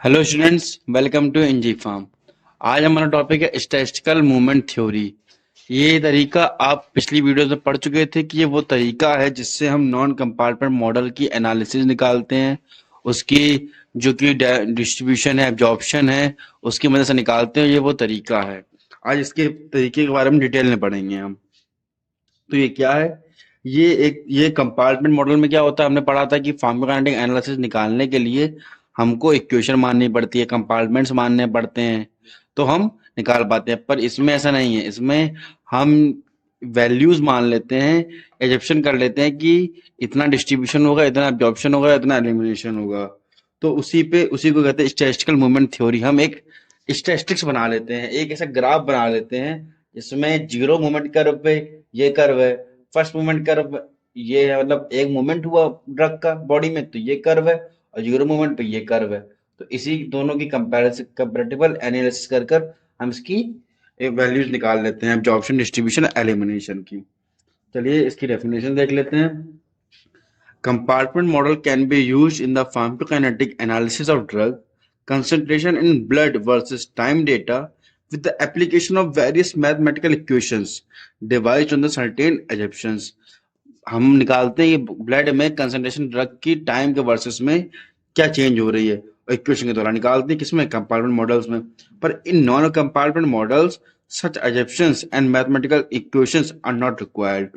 Hello students, welcome to NG farm. आज हमारा topic है स्टैटिस्टिकल मूवमेंट थ्योरी। ये तरीका आप पिछली वीडियो में पढ़ चुके थे कि ये वो तरीका है जिससे हम नॉन कंपार्टमेंट मॉडल की एनालिसिस निकालते हैं, उसकी जो कि डिस्ट्रीब्यूशन है, एब्जॉर्प्शन है, उसकी मदद से निकालते हैं। ये वो तरीका है। आज इसके तरीके के बारे में डिटेल में पढ़ेंगे हम। तो ये क्या है? ये कंपार्टमेंट मॉडल में क्या होता है, हमने पढ़ा था कि फार्माकोकाइनेटिक एनालिसिस निकालने के लिए हमको इक्वेशन माननी पड़ती है, कंपार्टमेंट्स मानने पड़ते हैं, तो हम निकाल पाते हैं। पर इसमें ऐसा नहीं है। इसमें हम वैल्यूज मान लेते हैं, एजप्शन कर लेते हैं कि इतना डिस्ट्रीब्यूशन होगा, इतना एब्जॉर्प्शन होगा, इतना एलिमिनेशन होगा। तो उसी को कहते हैं स्टैटिस्टिकल मूवमेंट थ्योरी। हम एक स्टैटिस्टिक्स बना लेते हैं, एक ऐसा ग्राफ बना लेते हैं जिसमें जीरो मूवमेंट कर्व पे ये कर्व है, फर्स्ट मूवमेंट कर्व ये है, मतलब एक मूवमेंट हुआ ड्रग का बॉडी में तो ये कर्व है, और जीरो मूवमेंट पे ये कर्व है। तो इसी दोनों की कंपैरिजन कंपैरेटिबल एनालिसिस कर कर हम इसकी वैल्यूज निकाल लेते हैं, एब्जॉर्प्शन, डिस्ट्रीब्यूशन, एलिमिनेशन की। चलिए इसकी डेफिनेशन देख लेते हैं। Compartment model can be used in the pharmacokinetic analysis of drug concentration in blood versus time data with the application of various mathematical equations devised on the certain assumptions. हम निकालते हैं कि ब्लड में concentration drug की time के versus में क्या change हो रही है, इक्वेशन के द्वारा निकालते हैं। किसमें? कंपार्टमेंट मॉडल्स में। पर in non compartment models such assumptions and mathematical equations are not required.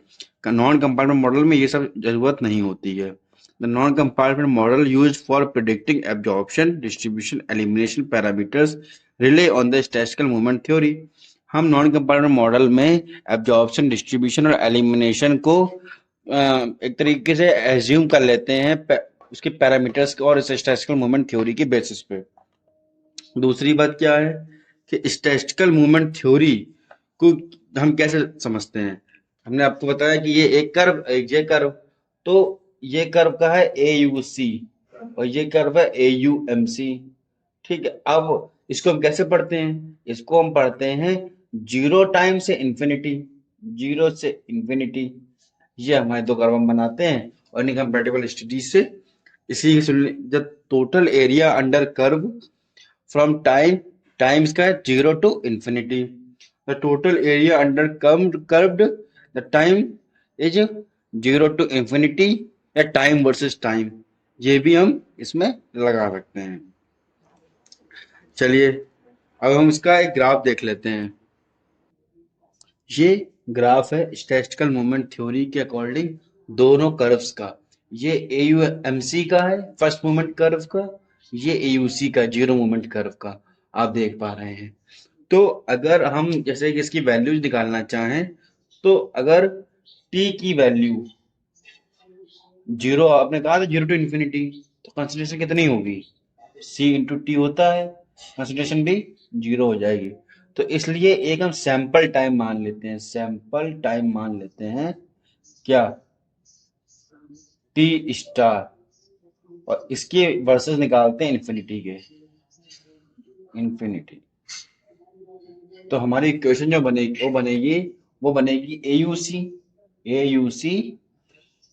Non compartment model में ये सब जरूरत नहीं होती है। The non compartment model use for predicting absorption, distribution, elimination parameters relay on the statistical movement theory. हम non compartment model में absorption, distribution और एलिमिनेशन को एक तरीके से एज्यूम कर लेते हैं उसके पैरामीटर्स और स्टैटिस्टिकल मूवमेंट थ्योरी की बेसिस पे। दूसरी बात क्या है कि स्टैटिस्टिकल मूवमेंट थ्योरी को हम कैसे समझते हैं। हमने आपको बताया कि ये एक कर्व, एक ये कर्व, तो ये कर्व का है ए यू सी और ये कर्व है ए यू एम सी। ठीक है, अब इसको हम कैसे पढ़ते हैं? इसको हम पढ़ते हैं जीरो टाइम से इंफिनिटी, जीरो से इंफिनिटी। ये हमारे दो कर्व हम बनाते हैं और इन्हीं कंपैरेटिबल स्टडी से इसी जब total area under curve from time इसका है 0 to infinity, the total area under curved the time is 0 to infinity या time versus time, ये भी हम इसमें लगा सकते हैं। चलिए अब हम इसका एक ग्राफ देख लेते हैं। ये ग्राफ है स्टैटिस्टिकल मूवमेंट थ्योरी के अकॉर्डिंग दोनों कर्व्स का। ये AUMC का है फर्स्ट मूवमेंट कर्व का, ये AUC का जीरो मूवमेंट कर्व का, आप देख पा रहे हैं। तो अगर हम जैसे कि इसकी वैल्यूज निकालना चाहें, तो अगर t की वैल्यू जीरो, आपने कहा था जीरो टू इन्फिनिटी, तो कंसंट्रेशन कितनी होगी? c इंटू टी होता है, कंसंट्रेशन भी जीरो हो जाएगी। तो इसलिए एक हम सैंपल टाइम मान लेते हैं, सैंपल टाइम मान लेते हैं क्या? टी स्टार, और इसके वर्सेस निकालते हैं इन्फिनिटी के, इन्फिनिटी। तो हमारी इक्वेशन जो बनेगी वो बनेगी A U C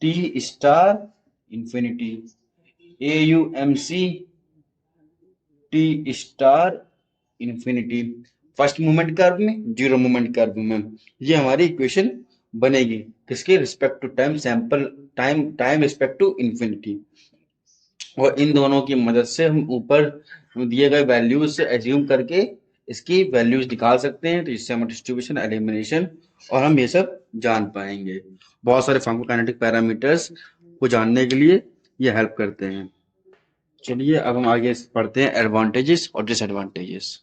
T star infinity, A U M C T star infinity, first movement curve में, जीरो मूवमेंट कर्व में। ये हमारी इक्वेशन बनेगी किसके respect to time, sample time respect to infinity. और इन दोनों की मदद से हम ऊपर दिए गए वैल्यूज से एज्यूम करके इसकी वैल्यूज निकाल सकते हैं। तो इससे हम डिस्ट्रीब्यूशन, एलिमिनेशन और हम ये सब जान पाएंगे। बहुत सारे फार्माकोकाइनेटिक पैरामीटर्स को जानने के लिए ये हेल्प करते हैं। चलिए अब हम आगे पढ़ते हैं एडवांटेजेस और डिसएडवांटेजेस।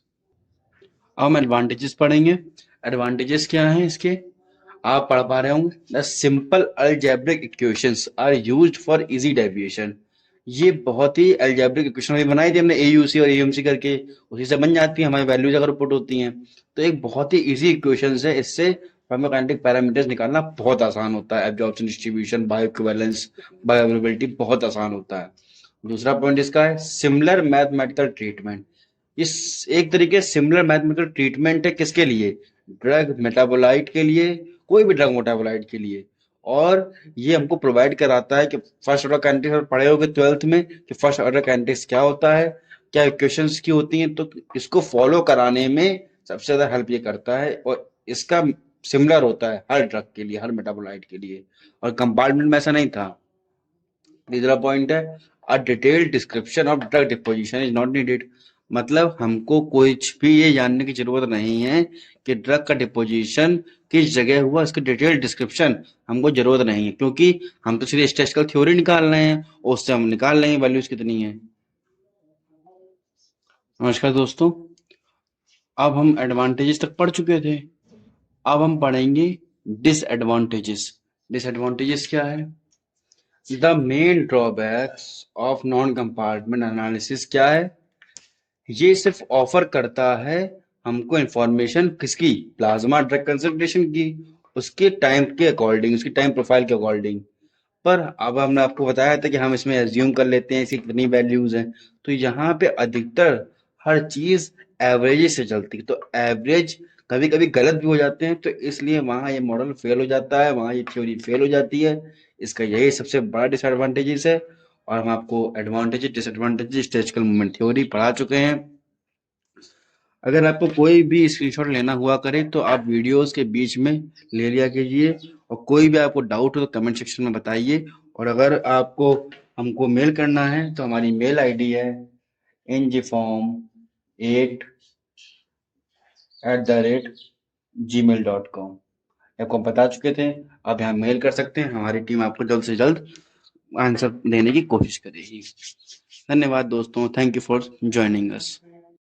अब हम एडवांटेजेस पढ़ेंगे। एडवांटेजेस क्या हैं इसके? आप पढ़ पा रहे होंगे, the simple algebraic equations are used for easy deviation. ये बहुत ही अलजेब्रिक इक्वेशन भी बनाई थी हमने AUC और AUMC करके, उसी से बन जाती है हमारी वैल्यूज अगर पुट होती हैं। तो एक बहुत ही इजी इक्वेशंस है, इससे फार्माकोकाइनेटिक पैरामीटर्स निकालना बहुत आसान होता है। एब्जॉर्प्शन, डिस्ट्रीब्यूशन, बायोइक्विवेलेंस, बायोअवेलेबिलिटी बहुत आसान होता है। दूसरा पॉइंट इसका है सिमिलर मैथमेटिकल ट्रीटमेंट। इस एक तरीके सिमिलर मैथमेटिकल ट्रीटमेंट है किसके लिए? ड्रग मेटाबोलाइट के लिए, कोई भी ड्रग मेटाबोलाइट के लिए। और ये हमको प्रोवाइड कराता है कि फर्स्ट ऑर्डर काइनेटिक्स पढ़े होगे 12th में कि फर्स्ट ऑर्डर काइनेटिक्स क्या होता है, क्या इक्वेशंस की होती हैं, तो इसको फॉलो कराने में सबसे ज्यादा हेल्प ये करता है। और इसका सिमिलर होता है हर ड्रग के लिए, हर मेटाबोलाइट के लिए। और कंपार्टमेंट में ऐसा नहीं था। तीसरा पॉइंट है, a detailed description of drug deposition is not needed. मतलब हमको कुछ भी ये जानने की जरूरत नहीं है कि ड्रग का डिपोजिशन किस जगह हुआ, इसकी डिटेल्ड डिस्क्रिप्शन हमको जरूरत नहीं है, क्योंकि हम तो सिर्फ स्टैटिस्टिकल थ्योरी निकाल रहे हैं और उससे हम निकाल रहे हैं वैल्यूज कितनी है। नमस्कार दोस्तों, अब हम एडवांटेजेस तक पढ़ चुके थे। अब हम पढ़ेंगे डिसएडवांटेजेस। डिसएडवांटेजेस क्या है? The main drawbacks of non compartment analysis क्या है? ये सिर्फ ऑफर करता है हमको इंफॉर्मेशन किसकी, प्लाज्मा ड्रग कंसंट्रेशन की, उसके टाइम के अकॉर्डिंग, उसकी टाइम प्रोफाइल के अकॉर्डिंग। पर अब हमने आपको बताया था कि हम इसमें एज्यूम कर लेते हैं इसकी कितनी वैल्यूज हैं। तो यहाँ पे अधिकतर हर चीज एवरेज से चलती है, तो एवरेज कभी कभी गलत भी हो जाते हैं, तो इसलिए वहाँ ये मॉडल फेल हो जाता है, वहाँ ये थ्योरी फेल हो जाती है। इसका यही सबसे बड़ा डिसएडवांटेजेस है। और हम आपको advantages disadvantages statistical movement theory पढ़ा चुके हैं। अगर आपको कोई भी स्क्रीनशॉट लेना हुआ करे तो आप वीडियोस के बीच में ले लिया कीजिए, और कोई भी आपको डाउट हो तो कमेंट सेक्शन में बताइए। और अगर आपको हमको मेल करना है तो हमारी मेल आईडी है ngform8@gmail.com। आपको हम बता चुके थे, आप यहाँ मेल कर सकते हैं, हमारी टीम आपको जल्द से जल्द आंसर देने की कोशिश करेगी। धन्यवाद दोस्तों, thank you for joining us.